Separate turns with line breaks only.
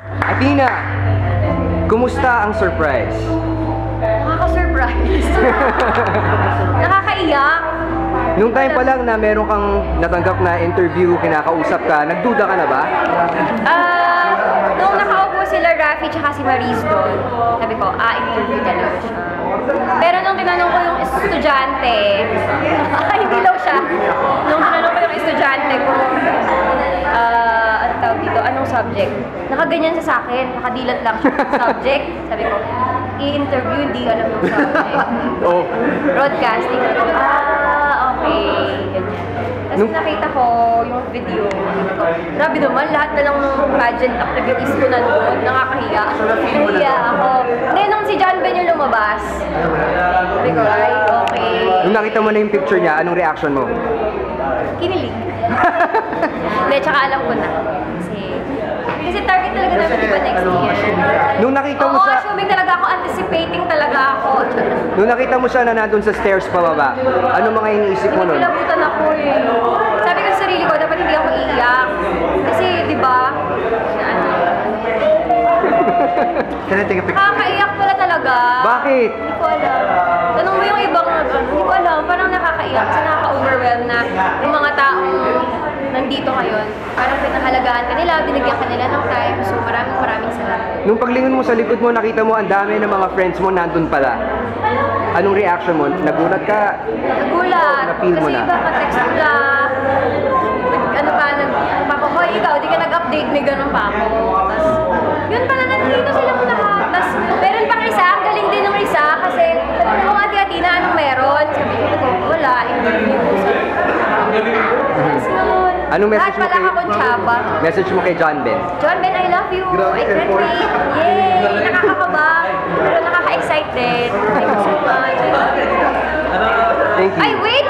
Athena, kumusta ang surprise?
Nakaka-surprise. Nakakaiyak.
Nung time pa lang na meron kang natanggap na interview, kinakausap ka, nagduda ka na ba?
Nung nakaupo sila Rafi tsaka si Maris doon, sabi ko, interview talaga siya. Pero nung tinanong ko yung estudyante, hindi daw siya. Nung tinanong ko yung estudyante ko, ano tawag dito, anong subject? Nakaganyan siya sa akin, nakadilat lang siya sa subject. Sabi ko, i-interview, hindi alam yung subject.
Oh.
Broadcasting. Okay. Tapos nakita ko yung video. Grabe naman, lahat na lang ng pageant activities ko nandun. Nakakahiya. Nahiya ako. Ngayon, nung si John Ben yung lumabas, sabi ko, ay, okay.
Nung nakita mo na yung picture niya, anong reaction mo?
Kinilig. Hindi, tsaka alam ko na. Kasi target talaga namin, di ba, next year?
Nung nakita mo siya...
assuming talaga ako, anticipating talaga ako.
Nung nakita mo siya na nandun sa stairs pababa, ano mga iniisip mo nun?
Pinabutan ako eh. Sabi ko sa sarili ko, dapat hindi ako iiyak. Kasi, di ba, nakakaiyak pala talaga.
Bakit?
Hindi ko alam. Tanong mo yung ibang, hindi ko alam, parang nakakaiyak kasi nakaka-overwhelm na yung mga taong nandito ngayon. Parang pinahalagaan ka nila, binigyan ka nila ng time. So maraming salamat.
Nung paglingon mo sa likod mo, nakita mo ang dami ng mga friends mo nandun pala. Anong reaction mo? Nagulat ka?
Nagulat.
Na-feel mo
Kasi
na?
iba ka-text mo lang. Hoy, ikaw, di ka nag-update, may ganun pa ako. Tapos, yun pala, nandito silang lahat. Tapos, meron pang isa, ang galing din ng isa, kasi, kung Ate Athena, anong meron? Sabi ko, wala, interview ko sa... Tapos nun,
Anong message mo
lahat pala akong tsaba.
Message mo kay John Ben?
John Ben, I love you. I can't wait. Yay! Nakakakaba. Pero nakaka-excite din. Thank you so much. I love you.
Thank you.
Ay, wait!